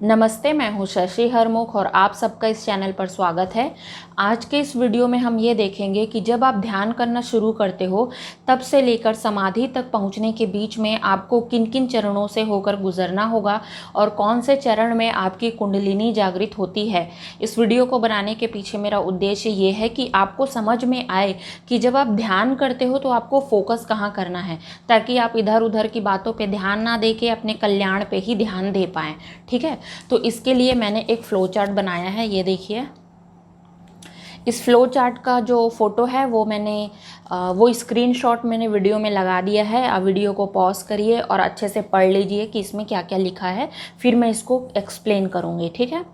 नमस्ते, मैं हूँ शशि हरमुख और आप सबका इस चैनल पर स्वागत है। आज के इस वीडियो में हम ये देखेंगे कि जब आप ध्यान करना शुरू करते हो तब से लेकर समाधि तक पहुँचने के बीच में आपको किन किन चरणों से होकर गुजरना होगा और कौन से चरण में आपकी कुंडलिनी जागृत होती है। इस वीडियो को बनाने के पीछे मेरा उद्देश्य ये है कि आपको समझ में आए कि जब आप ध्यान करते हो तो आपको फोकस कहाँ करना है, ताकि आप इधर उधर की बातों पर ध्यान ना दे के अपने कल्याण पर ही ध्यान दे पाएँ। ठीक है, तो इसके लिए मैंने एक फ्लो चार्ट बनाया है। ये देखिए, इस फ्लो चार्ट का जो फोटो है वो स्क्रीनशॉट मैंने वीडियो में लगा दिया है। आप वीडियो को पॉज करिए और अच्छे से पढ़ लीजिए कि इसमें क्या क्या लिखा है, फिर मैं इसको एक्सप्लेन करूँगी। ठीक है,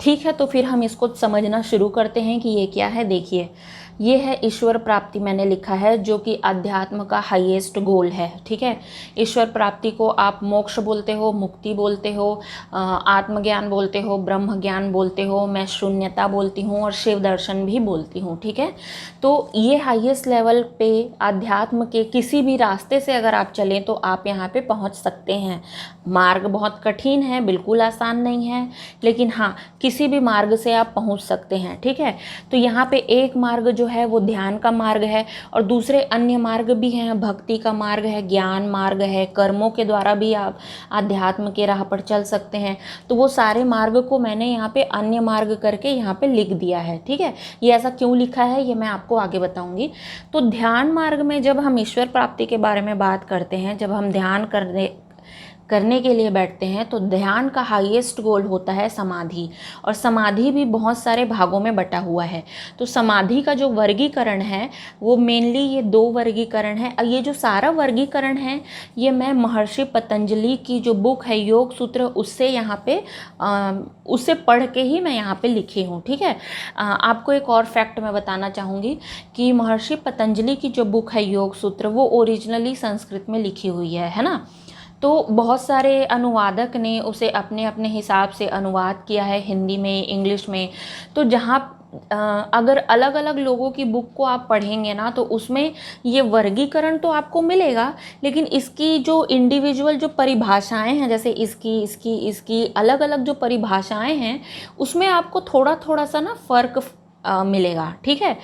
ठीक है, तो फिर हम इसको समझना शुरू करते हैं कि ये क्या है। देखिए, ये है ईश्वर प्राप्ति, मैंने लिखा है, जो कि अध्यात्म का हाईएस्ट गोल है। ठीक है, ईश्वर प्राप्ति को आप मोक्ष बोलते हो, मुक्ति बोलते हो, आत्मज्ञान बोलते हो, ब्रह्म ज्ञान बोलते हो, मैं शून्यता बोलती हूँ और शिव दर्शन भी बोलती हूँ। ठीक है, तो ये हाईएस्ट लेवल पे अध्यात्म के किसी भी रास्ते से अगर आप चलें तो आप यहाँ पे पहुँच सकते हैं। मार्ग बहुत कठिन है, बिल्कुल आसान नहीं है, लेकिन हाँ, किसी भी मार्ग से आप पहुंच सकते हैं। ठीक है, तो यहाँ पे एक मार्ग जो है वो ध्यान का मार्ग है और दूसरे अन्य मार्ग भी हैं। भक्ति का मार्ग है, ज्ञान मार्ग है, कर्मों के द्वारा भी आप आध्यात्म के राह पर चल सकते हैं। तो वो सारे मार्ग को मैंने यहाँ पे अन्य मार्ग करके यहाँ पे लिख दिया है। ठीक है, ये ऐसा क्यों लिखा है ये मैं आपको आगे बताऊंगी। तो ध्यान मार्ग में जब हम ईश्वर प्राप्ति के बारे में बात करते हैं, जब हम ध्यान करने के लिए बैठते हैं, तो ध्यान का हाईएस्ट गोल होता है समाधि। और समाधि भी बहुत सारे भागों में बटा हुआ है। तो समाधि का जो वर्गीकरण है वो मेनली ये 2 वर्गीकरण है। ये जो सारा वर्गीकरण है ये मैं महर्षि पतंजलि की जो बुक है योग सूत्र, उससे यहाँ पे उससे पढ़ के ही मैं यहाँ पे लिखी हूँ। ठीक है, आपको एक और फैक्ट मैं बताना चाहूँगी कि महर्षि पतंजलि की जो बुक है योग सूत्र, वो ओरिजिनली संस्कृत में लिखी हुई है ना। तो बहुत सारे अनुवादक ने उसे अपने अपने हिसाब से अनुवाद किया है, हिंदी में, इंग्लिश में। तो जहाँ अगर अलग अलग लोगों की बुक को आप पढ़ेंगे ना तो उसमें ये वर्गीकरण तो आपको मिलेगा, लेकिन इसकी जो इंडिविजुअल जो परिभाषाएं हैं, जैसे इसकी इसकी इसकी अलग अलग जो परिभाषाएं हैं, उसमें आपको थोड़ा थोड़ा सा ना फ़र्क मिलेगा। ठीक है,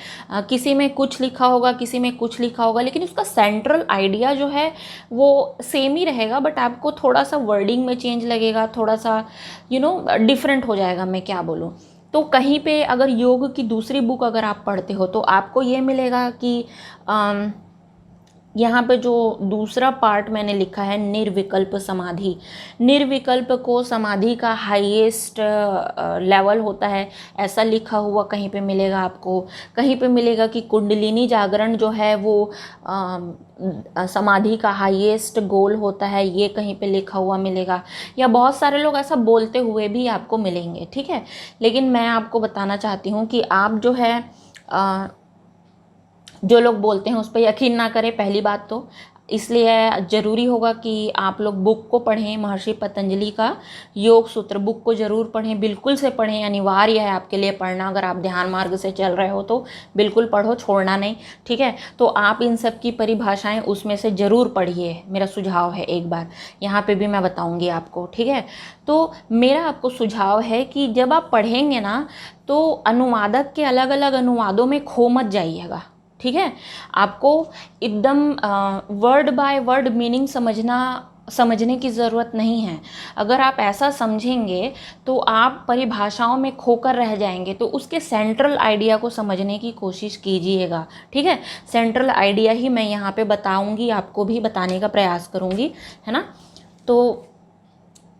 किसी में कुछ लिखा होगा, किसी में कुछ लिखा होगा, लेकिन उसका सेंट्रल आइडिया जो है वो सेम ही रहेगा, बट आपको थोड़ा सा वर्डिंग में चेंज लगेगा, थोड़ा सा डिफरेंट हो जाएगा, मैं क्या बोलूँ। तो कहीं पे अगर योग की दूसरी बुक अगर आप पढ़ते हो तो आपको ये मिलेगा कि यहाँ पे जो दूसरा पार्ट मैंने लिखा है निर्विकल्प समाधि, निर्विकल्प को समाधि का हाईएस्ट लेवल होता है, ऐसा लिखा हुआ कहीं पे मिलेगा आपको। कहीं पे मिलेगा कि कुंडलिनी जागरण जो है वो समाधि का हाईएस्ट गोल होता है, ये कहीं पे लिखा हुआ मिलेगा, या बहुत सारे लोग ऐसा बोलते हुए भी आपको मिलेंगे। ठीक है, लेकिन मैं आपको बताना चाहती हूँ कि आप जो है जो लोग बोलते हैं उस पर यकीन ना करें, पहली बात तो। इसलिए ज़रूरी होगा कि आप लोग बुक को पढ़ें, महर्षि पतंजलि का योग सूत्र बुक को ज़रूर पढ़ें, बिल्कुल से पढ़ें, अनिवार्य है आपके लिए पढ़ना। अगर आप ध्यान मार्ग से चल रहे हो तो बिल्कुल पढ़ो, छोड़ना नहीं। ठीक है, तो आप इन सब की परिभाषाएं उसमें से ज़रूर पढ़िए, मेरा सुझाव है। एक बार यहाँ पे भी मैं बताऊँगी आपको। ठीक है, तो मेरा आपको सुझाव है कि जब आप पढ़ेंगे ना तो अनुवादक के अलग अलग अनुवादों में खो मत जाइएगा। ठीक है, आपको एकदम वर्ड बाय वर्ड मीनिंग समझने की ज़रूरत नहीं है। अगर आप ऐसा समझेंगे तो आप परिभाषाओं में खोकर रह जाएंगे। तो उसके सेंट्रल आइडिया को समझने की कोशिश कीजिएगा। ठीक है, सेंट्रल आइडिया ही मैं यहाँ पे बताऊँगी, आपको भी बताने का प्रयास करूँगी, है ना। तो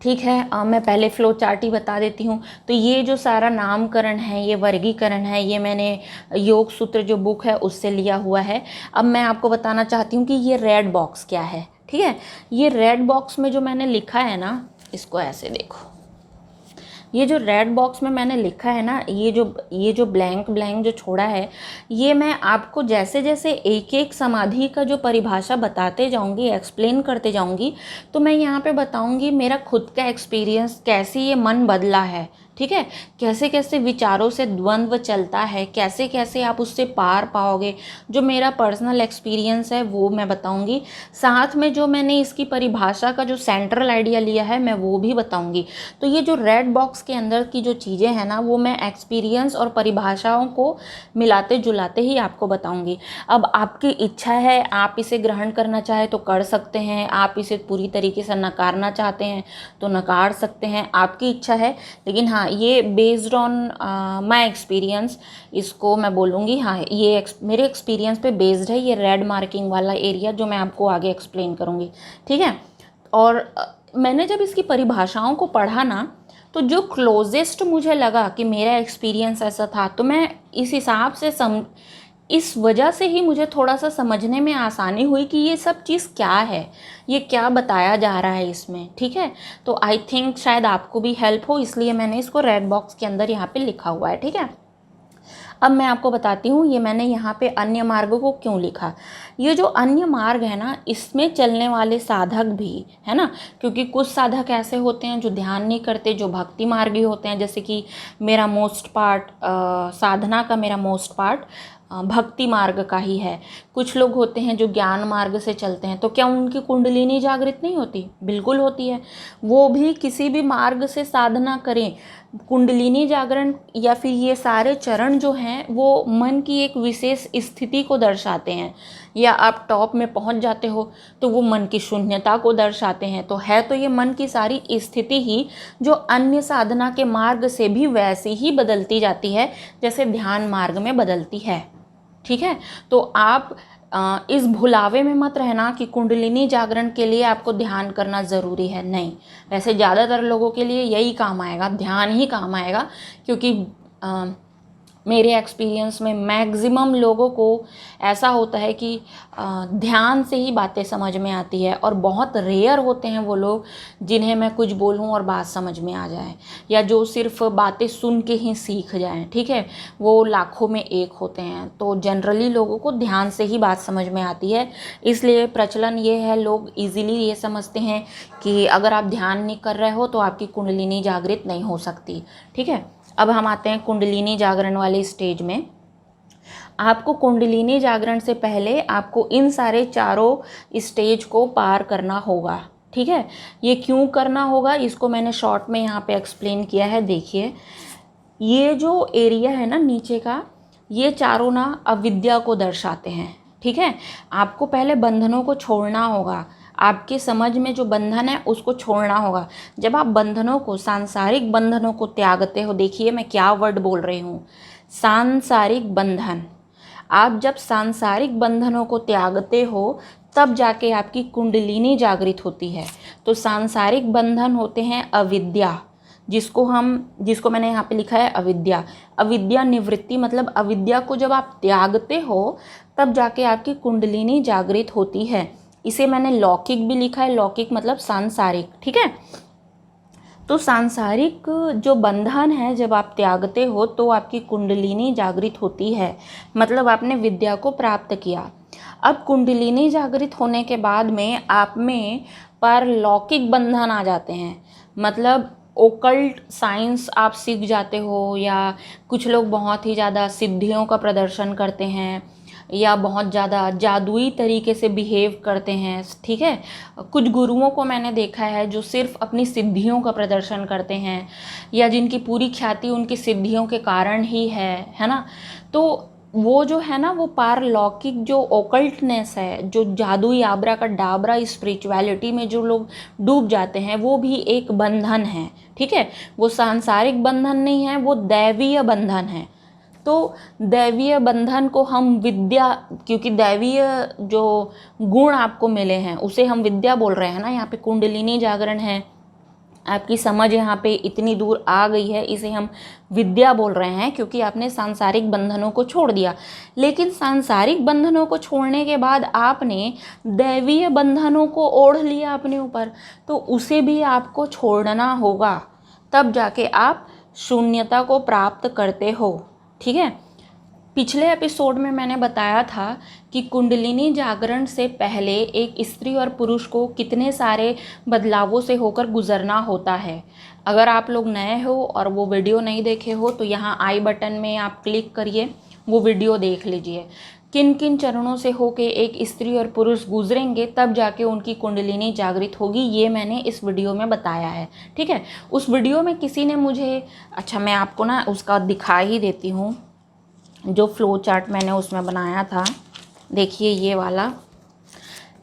ठीक है, मैं पहले फ्लो चार्ट ही बता देती हूँ। तो ये जो सारा नामकरण है, ये वर्गीकरण है, ये मैंने योग सूत्र जो बुक है उससे लिया हुआ है। अब मैं आपको बताना चाहती हूँ कि ये रेड बॉक्स क्या है। ठीक है, ये रेड बॉक्स में जो मैंने लिखा है ना, इसको ऐसे देखो, ये जो रेड बॉक्स में मैंने लिखा है ना, ये जो ब्लैंक ब्लैंक जो छोड़ा है, ये मैं आपको जैसे जैसे एक एक समाधि का जो परिभाषा बताते जाऊंगी, एक्सप्लेन करते जाऊंगी, तो मैं यहाँ पे बताऊंगी मेरा खुद का एक्सपीरियंस, कैसे ये मन बदला है, ठीक है, कैसे कैसे विचारों से द्वंद्व चलता है, कैसे कैसे आप उससे पार पाओगे, जो मेरा पर्सनल एक्सपीरियंस है वो मैं बताऊंगी। साथ में जो मैंने इसकी परिभाषा का जो सेंट्रल आइडिया लिया है मैं वो भी बताऊंगी। तो ये जो रेड बॉक्स के अंदर की जो चीज़ें हैं ना, वो मैं एक्सपीरियंस और परिभाषाओं को मिलाते जुलाते ही आपको बताऊंगी। अब आपकी इच्छा है, आप इसे ग्रहण करना चाहे तो कर सकते हैं, आप इसे पूरी तरीके से नकारना चाहते हैं तो नकार सकते हैं, आपकी इच्छा है। लेकिन हाँ, ये बेस्ड ऑन माय एक्सपीरियंस इसको मैं बोलूँगी, हाँ ये मेरे एक्सपीरियंस पे बेस्ड है, ये रेड मार्किंग वाला एरिया जो मैं आपको आगे एक्सप्लेन करूँगी, ठीक है। और मैंने जब इसकी परिभाषाओं को पढ़ा ना, तो जो क्लोजेस्ट मुझे लगा कि मेरा एक्सपीरियंस ऐसा था, तो मैं इस हिसाब से इस वजह से ही मुझे थोड़ा सा समझने में आसानी हुई कि ये सब चीज़ क्या है, ये क्या बताया जा रहा है इसमें, ठीक है। तो आई थिंक शायद आपको भी हेल्प हो, इसलिए मैंने इसको रेड बॉक्स के अंदर यहाँ पे लिखा हुआ है, ठीक है। अब मैं आपको बताती हूँ ये मैंने यहाँ पे अन्य मार्ग को क्यों लिखा। ये जो अन्य मार्ग है ना, इसमें चलने वाले साधक भी है ना, क्योंकि कुछ साधक ऐसे होते हैं जो ध्यान नहीं करते, जो भक्ति मार्गी होते हैं, जैसे कि मेरा मोस्ट पार्ट साधना का मेरा मोस्ट पार्ट भक्ति मार्ग का ही है। कुछ लोग होते हैं जो ज्ञान मार्ग से चलते हैं, तो क्या उनकी कुंडलिनी जागृत नहीं होती? बिल्कुल होती है। वो भी किसी भी मार्ग से साधना करें, कुंडलिनी जागरण या फिर ये सारे चरण जो हैं वो मन की एक विशेष स्थिति को दर्शाते हैं। या आप टॉप में पहुंच जाते हो तो वो मन की शून्यता को दर्शाते हैं। तो है तो ये मन की सारी स्थिति ही जो अन्य साधना के मार्ग से भी वैसी ही बदलती जाती है जैसे ध्यान मार्ग में बदलती है, ठीक है। तो आप इस भुलावे में मत रहना कि कुंडलिनी जागरण के लिए आपको ध्यान करना ज़रूरी है। नहीं, वैसे ज़्यादातर लोगों के लिए यही काम आएगा, ध्यान ही काम आएगा, क्योंकि मेरे एक्सपीरियंस में मैक्सिमम लोगों को ऐसा होता है कि ध्यान से ही बातें समझ में आती है, और बहुत रेयर होते हैं वो लोग जिन्हें मैं कुछ बोलूं और बात समझ में आ जाए, या जो सिर्फ बातें सुन के ही सीख जाएं, ठीक है, वो लाखों में एक होते हैं। तो जनरली लोगों को ध्यान से ही बात समझ में आती है, इसलिए प्रचलन ये है, लोग इजीली ये समझते हैं कि अगर आप ध्यान नहीं कर रहे हो तो आपकी कुंडलिनी जागृत नहीं हो सकती, ठीक है। अब हम आते हैं कुंडलिनी जागरण वाले स्टेज में। आपको कुंडलिनी जागरण से पहले आपको इन सारे चारों स्टेज को पार करना होगा, ठीक है। ये क्यों करना होगा इसको मैंने शॉर्ट में यहाँ पे एक्सप्लेन किया है। देखिए, ये जो एरिया है ना नीचे का, ये चारों ना अविद्या को दर्शाते हैं, ठीक है। आपको पहले बंधनों को छोड़ना होगा, आपके समझ में जो बंधन है उसको छोड़ना होगा। जब आप बंधनों को, सांसारिक बंधनों को त्यागते हो, देखिए मैं क्या वर्ड बोल रही हूँ, सांसारिक बंधन। आप जब सांसारिक बंधनों को त्यागते हो तब जाके आपकी कुंडलिनी जागृत होती है। तो सांसारिक बंधन होते हैं अविद्या, जिसको मैंने यहाँ पे लिखा है अविद्या। अविद्या निवृत्ति मतलब अविद्या को जब आप त्यागते हो तब जाके आपकी कुंडलिनी जागृत होती है। इसे मैंने लौकिक भी लिखा है, लौकिक मतलब सांसारिक, ठीक है। तो सांसारिक जो बंधन है जब आप त्यागते हो तो आपकी कुंडलिनी जागृत होती है, मतलब आपने विद्या को प्राप्त किया। अब कुंडलिनी जागृत होने के बाद में आप में पारलौकिक बंधन आ जाते हैं, मतलब ओकल्ट साइंस आप सीख जाते हो, या कुछ लोग बहुत ही ज़्यादा सिद्धियों का प्रदर्शन करते हैं, या बहुत ज़्यादा जादुई तरीके से बिहेव करते हैं, ठीक है। कुछ गुरुओं को मैंने देखा है जो सिर्फ अपनी सिद्धियों का प्रदर्शन करते हैं, या जिनकी पूरी ख्याति उनकी सिद्धियों के कारण ही है ना। तो वो जो है ना, वो पारलौकिक जो ओकल्टनेस है, जो जादुई आबरा का डाबरा स्पिरिचुअलिटी में जो लोग डूब जाते हैं, वो भी एक बंधन है, ठीक है। वो सांसारिक बंधन नहीं है, वो दैवीय बंधन है। तो दैवीय बंधन को हम विद्या, क्योंकि दैवीय जो गुण आपको मिले हैं उसे हम विद्या बोल रहे हैं ना। यहाँ पे कुंडलिनी जागरण है, आपकी समझ यहाँ पे इतनी दूर आ गई है, इसे हम विद्या बोल रहे हैं, क्योंकि आपने सांसारिक बंधनों को छोड़ दिया। लेकिन सांसारिक बंधनों को छोड़ने के बाद आपने दैवीय बंधनों को ओढ़ लिया अपने ऊपर, तो उसे भी आपको छोड़ना होगा, तब जाके आप शून्यता को प्राप्त करते हो। ठीक है, पिछले एपिसोड में मैंने बताया था कि कुंडलिनी जागरण से पहले एक स्त्री और पुरुष को कितने सारे बदलावों से होकर गुजरना होता है। अगर आप लोग नए हो और वो वीडियो नहीं देखे हो तो यहाँ आई बटन में आप क्लिक करिए, वो वीडियो देख लीजिए। किन किन चरणों से होके एक स्त्री और पुरुष गुजरेंगे तब जाके उनकी कुंडलिनी जागृत होगी, ये मैंने इस वीडियो में बताया है। ठीक है, उस वीडियो में किसी ने मुझे, अच्छा मैं आपको ना उसका दिखा ही देती हूँ, जो फ्लो चार्ट मैंने उसमें बनाया था। देखिए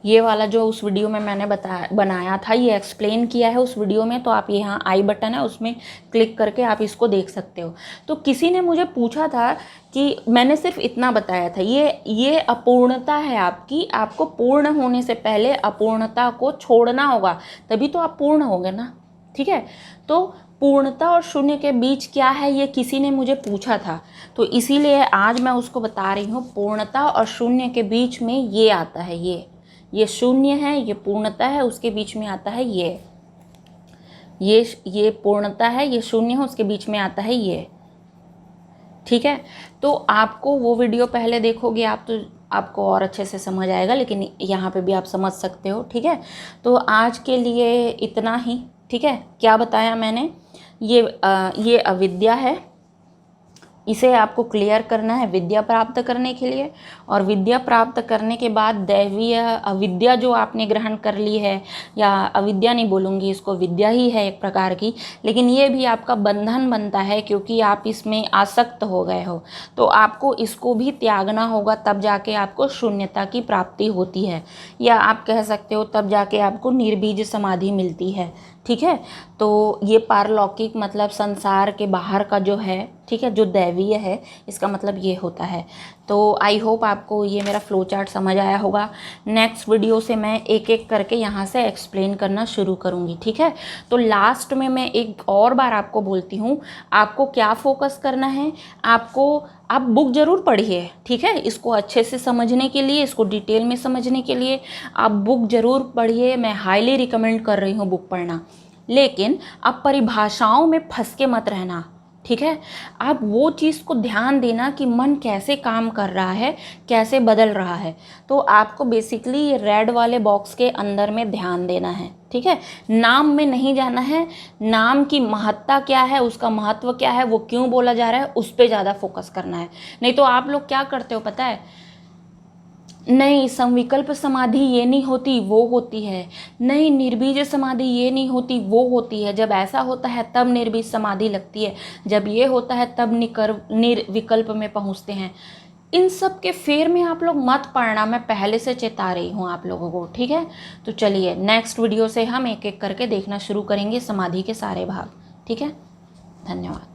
ये वाला जो उस वीडियो में मैंने बनाया था, ये एक्सप्लेन किया है उस वीडियो में। तो आप यहाँ आई बटन है उसमें क्लिक करके आप इसको देख सकते हो। तो किसी ने मुझे पूछा था कि मैंने सिर्फ इतना बताया था, ये अपूर्णता है आपकी, आपको पूर्ण होने से पहले अपूर्णता को छोड़ना होगा, तभी तो आप पूर्ण होगे ना। ठीक है, तो पूर्णता और शून्य के बीच क्या है, ये किसी ने मुझे पूछा था, तो इसीलिए आज मैं उसको बता रही हूँ। पूर्णता और शून्य के बीच में ये आता है, ये शून्य है, ये पूर्णता है, उसके बीच में आता है ये पूर्णता है, ये शून्य है, उसके बीच में आता है ये। ठीक है, तो आपको वो वीडियो पहले देखोगे आप तो आपको और अच्छे से समझ आएगा, लेकिन यहाँ पे भी आप समझ सकते हो। ठीक है, तो आज के लिए इतना ही। ठीक है, क्या बताया मैंने, ये अविद्या है, इसे आपको क्लियर करना है विद्या प्राप्त करने के लिए। और विद्या प्राप्त करने के बाद दैवीय अविद्या जो आपने ग्रहण कर ली है, या अविद्या नहीं बोलूँगी इसको, विद्या ही है एक प्रकार की, लेकिन ये भी आपका बंधन बनता है क्योंकि आप इसमें आसक्त हो गए हो। तो आपको इसको भी त्यागना होगा, तब जाके आपको शून्यता की प्राप्ति होती है, या आप कह सकते हो तब जाके आपको निर्बीज समाधि मिलती है। ठीक है, तो ये पारलौकिक मतलब संसार के बाहर का जो है, ठीक है, जो दैवीय है, इसका मतलब ये होता है। तो आई होप आपको ये मेरा फ्लो चार्ट समझ आया होगा। नेक्स्ट वीडियो से मैं एक एक करके यहाँ से एक्सप्लेन करना शुरू करूँगी। ठीक है, तो लास्ट में मैं एक और बार आपको बोलती हूँ, आपको क्या फोकस करना है, आप बुक ज़रूर पढ़िए। ठीक है, इसको अच्छे से समझने के लिए, इसको डिटेल में समझने के लिए आप बुक ज़रूर पढ़िए। मैं हाईली रिकमेंड कर रही हूँ बुक पढ़ना, लेकिन आप परिभाषाओं में फंस के मत रहना। ठीक है, आप वो चीज़ को ध्यान देना कि मन कैसे काम कर रहा है, कैसे बदल रहा है। तो आपको बेसिकली ये रेड वाले बॉक्स के अंदर में ध्यान देना है। ठीक है, नाम में नहीं जाना है, नाम की महत्ता क्या है, उसका महत्व क्या है, वो क्यों बोला जा रहा है, उस पर ज़्यादा फोकस करना है। नहीं तो आप लोग क्या करते हो पता है, नहीं संविकल्प समाधि ये नहीं होती, वो होती है, नहीं निर्बीज समाधि ये नहीं होती, वो होती है। जब ऐसा होता है तब निर्बीज समाधि लगती है, जब ये होता है तब निर्विकल्प में पहुंचते हैं। इन सब के फेर में आप लोग मत पड़ना, मैं पहले से चेता रही हूँ आप लोगों को। ठीक है, तो चलिए नेक्स्ट वीडियो से हम एक एक करके देखना शुरू करेंगे समाधि के सारे भाग। ठीक है, धन्यवाद।